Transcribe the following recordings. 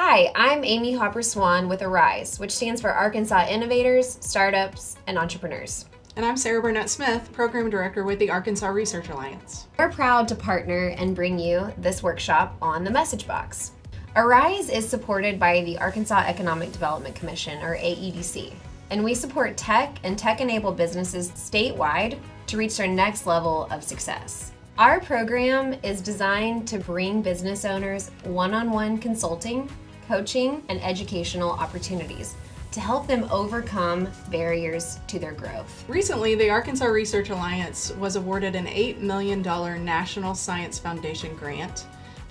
Hi, I'm Amy Hopper Swan with ARISE, which stands for Arkansas Innovators, Startups, and Entrepreneurs. And I'm Sarah Burnett Smith, Program Director with the Arkansas Research Alliance. We're proud to partner and bring you this workshop on the Message Box. ARISE is supported by the Arkansas Economic Development Commission, or AEDC, and we support tech and tech-enabled businesses statewide to reach their next level of success. Our program is designed to bring business owners one-on-one consulting, coaching, and educational opportunities to help them overcome barriers to their growth. Recently, the Arkansas Research Alliance was awarded an $8 million National Science Foundation grant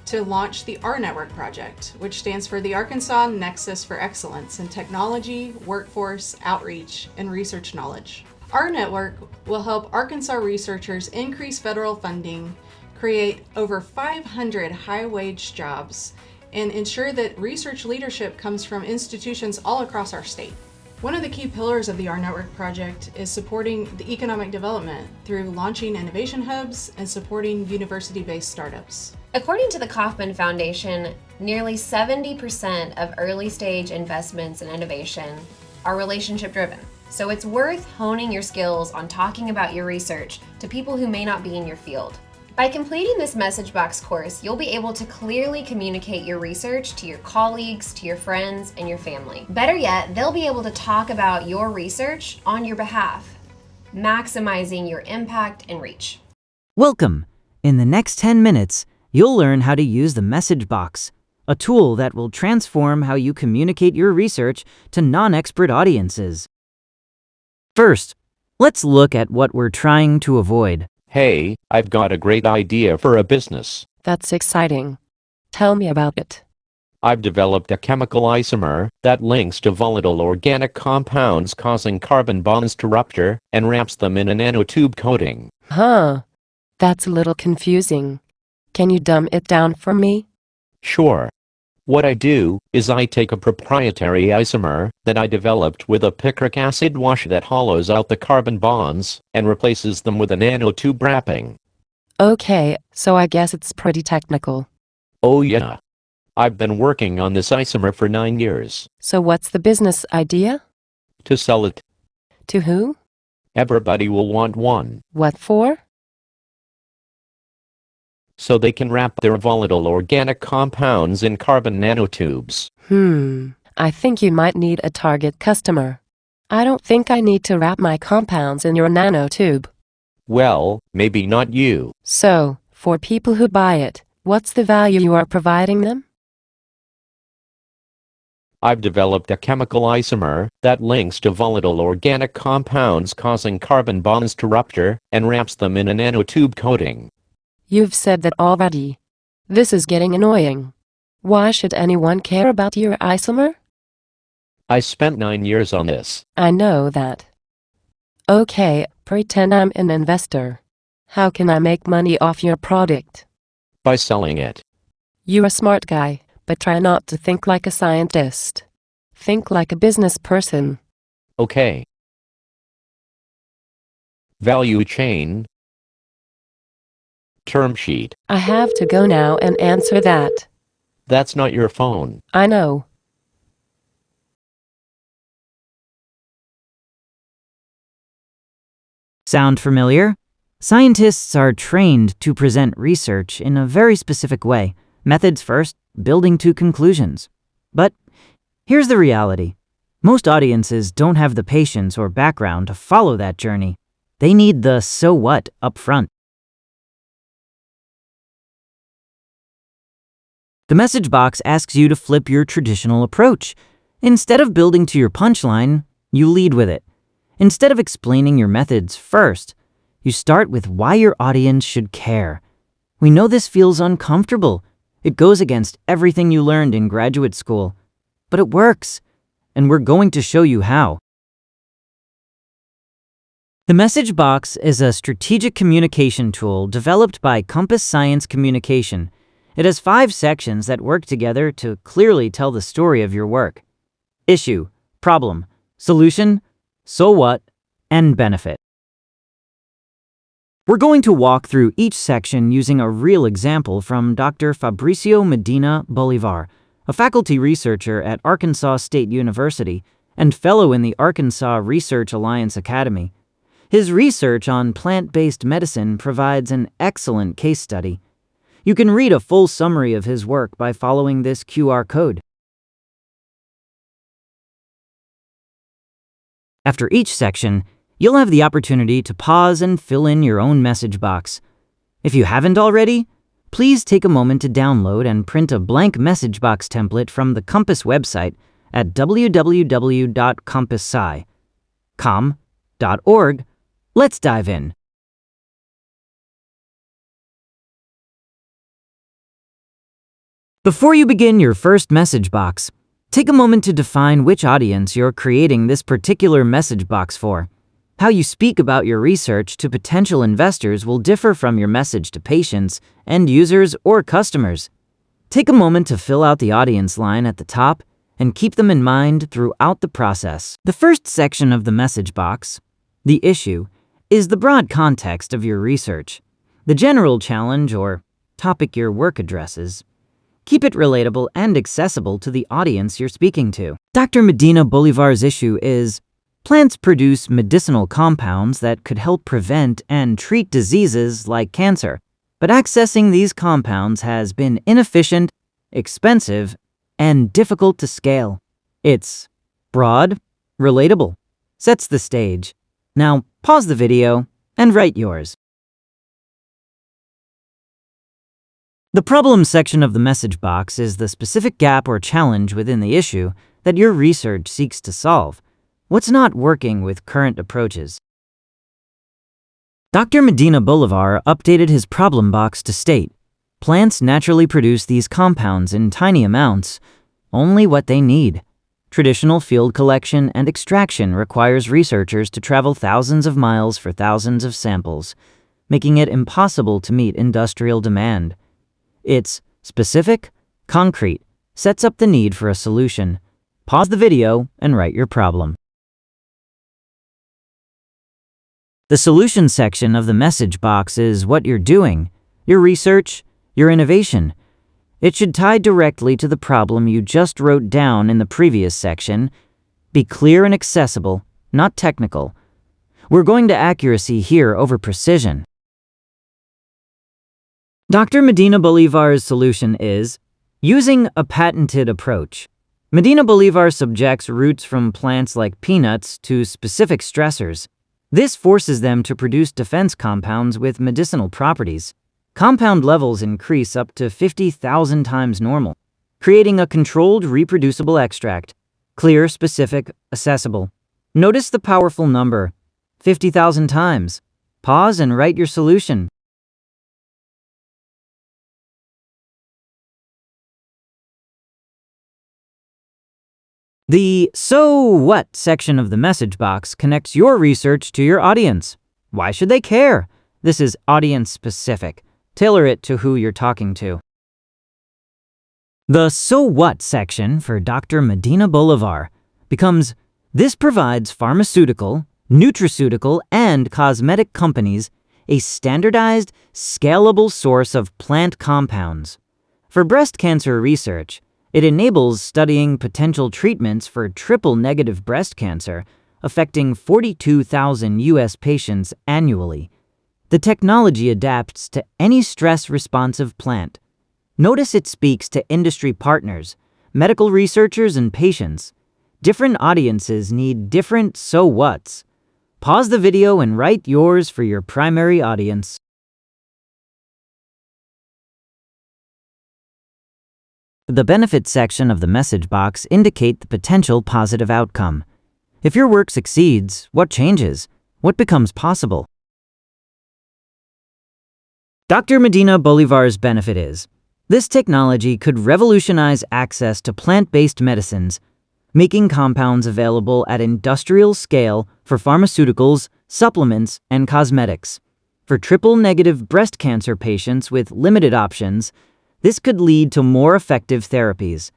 to launch the R-Network project, which stands for the Arkansas Nexus for Excellence in Technology, Workforce, Outreach, and Research Knowledge. R-Network will help Arkansas researchers increase federal funding, create over 500 high-wage jobs, and ensure that research leadership comes from institutions all across our state. One of the key pillars of the R-Network project is supporting the economic development through launching innovation hubs and supporting university-based startups. According to the Kauffman Foundation, nearly 70% of early-stage investments in innovation are relationship-driven. So it's worth honing your skills on talking about your research to people who may not be in your field. By completing this Message Box course, you'll be able to clearly communicate your research to your colleagues, to your friends, and your family. Better yet, they'll be able to talk about your research on your behalf, maximizing your impact and reach. Welcome! In the next 10 minutes, you'll learn how to use the Message Box, a tool that will transform how you communicate your research to non-expert audiences. First, let's look at what we're trying to avoid. Hey, I've got a great idea for a business. That's exciting. Tell me about it. I've developed a chemical isomer that links to volatile organic compounds causing carbon bonds to rupture and wraps them in a nanotube coating. Huh. That's a little confusing. Can you dumb it down for me? Sure. What I do is I take a proprietary isomer that I developed with a picric acid wash that hollows out the carbon bonds and replaces them with a nanotube wrapping. Okay, so I guess it's pretty technical. Oh yeah. I've been working on this isomer for 9 years. So what's the business idea? To sell it. To who? Everybody will want one, What for? so they can wrap their volatile organic compounds in carbon nanotubes. I think you might need a target customer. I don't think I need to wrap my compounds in your nanotube. Well, maybe not you. So, for people who buy it, what's the value you are providing them? I've developed a chemical isomer that links to volatile organic compounds causing carbon bonds to rupture and wraps them in a nanotube coating. You've said that already. This is getting annoying. Why should anyone care about your isomer? I spent 9 years on this. I know that. Okay, pretend I'm an investor. How can I make money off your product? By selling it. You're a smart guy, but try not to think like a scientist. Think like a business person. Okay. Value chain. Term sheet. I have to go now and answer that. That's not your phone. I know. Sound familiar? Scientists are trained to present research in a very specific way. Methods first, building to conclusions. But here's the reality. Most audiences don't have the patience or background to follow that journey. They need the so what up front. The Message Box asks you to flip your traditional approach. Instead of building to your punchline, you lead with it. Instead of explaining your methods first, you start with why your audience should care. We know this feels uncomfortable. It goes against everything you learned in graduate school. But it works, and we're going to show you how. The Message Box is a strategic communication tool developed by Compass Science Communication. It has 5 sections that work together to clearly tell the story of your work. Issue, problem, solution, so what, and benefit. We're going to walk through each section using a real example from Dr. Fabricio Medina Bolivar, a faculty researcher at Arkansas State University and fellow in the Arkansas Research Alliance Academy. His research on plant-based medicine provides an excellent case study. You can read a full summary of his work by following this QR code. After each section, you'll have the opportunity to pause and fill in your own message box. If you haven't already, please take a moment to download and print a blank message box template from the Compass website at www.compassci.com.org. Let's dive in. Before you begin your first message box, take a moment to define which audience you're creating this particular message box for. How you speak about your research to potential investors will differ from your message to patients, end users, or customers. Take a moment to fill out the audience line at the top and keep them in mind throughout the process. The first section of the message box, the issue, is the broad context of your research, the general challenge or topic your work addresses. Keep it relatable and accessible to the audience you're speaking to. Dr. Medina Bolivar's issue is, plants produce medicinal compounds that could help prevent and treat diseases like cancer, but accessing these compounds has been inefficient, expensive, and difficult to scale. It's broad, relatable, sets the stage. Now, pause the video and write yours. The problem section of the message box is the specific gap or challenge within the issue that your research seeks to solve. What's not working with current approaches? Dr. Medina Bolivar updated his problem box to state, plants naturally produce these compounds in tiny amounts, only what they need. Traditional field collection and extraction requires researchers to travel thousands of miles for thousands of samples, making it impossible to meet industrial demand. It's specific, concrete, sets up the need for a solution. Pause the video and write your problem. The solution section of the message box is what you're doing, your research, your innovation. It should tie directly to the problem you just wrote down in the previous section. Be clear and accessible, not technical. We're going to accuracy here over precision. Dr. Medina Bolivar's solution is using a patented approach. Medina Bolivar subjects roots from plants like peanuts to specific stressors. This forces them to produce defense compounds with medicinal properties. Compound levels increase up to 50,000 times normal, creating a controlled, reproducible extract. Clear, specific, accessible. Notice the powerful number, 50,000 times. Pause and write your solution. The "so what" section of the message box connects your research to your audience. Why should they care? This is audience specific. Tailor it to who you're talking to. The "so what" section for Dr. Medina Bolivar becomes, this provides pharmaceutical, nutraceutical, and cosmetic companies a standardized, scalable source of plant compounds. For breast cancer research, it enables studying potential treatments for triple-negative breast cancer, affecting 42,000 U.S. patients annually. The technology adapts to any stress-responsive plant. Notice it speaks to industry partners, medical researchers, and patients. Different audiences need different "so whats." Pause the video and write yours for your primary audience. The benefits section of the message box indicate the potential positive outcome. If your work succeeds, what changes? What becomes possible? Dr. Medina Bolivar's benefit is, this technology could revolutionize access to plant-based medicines, making compounds available at industrial scale for pharmaceuticals, supplements, and cosmetics. For triple-negative breast cancer patients with limited options, this could lead to more effective therapies.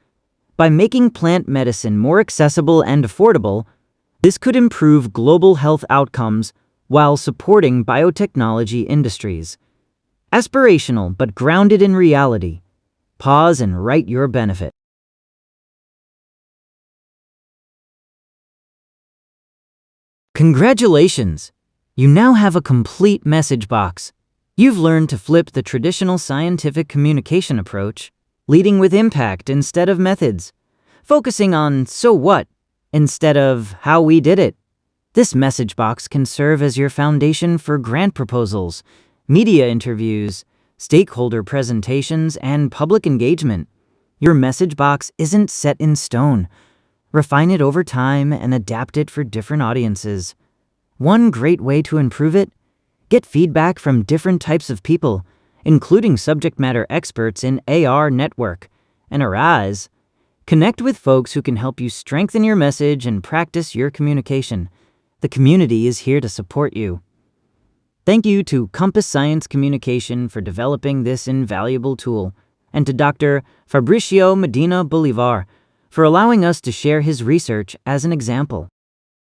By making plant medicine more accessible and affordable, this could improve global health outcomes while supporting biotechnology industries. Aspirational but grounded in reality. Pause and write your benefit. Congratulations! You now have a complete message box. You've learned to flip the traditional scientific communication approach, leading with impact instead of methods, focusing on so what instead of how we did it. This message box can serve as your foundation for grant proposals, media interviews, stakeholder presentations, and public engagement. Your message box isn't set in stone. Refine it over time and adapt it for different audiences. One great way to improve it? Get feedback from different types of people, including subject matter experts in AR Network and Arise. Connect with folks who can help you strengthen your message and practice your communication. The community is here to support you. Thank you to Compass Science Communication for developing this invaluable tool, and to Dr. Fabricio Medina Bolivar for allowing us to share his research as an example.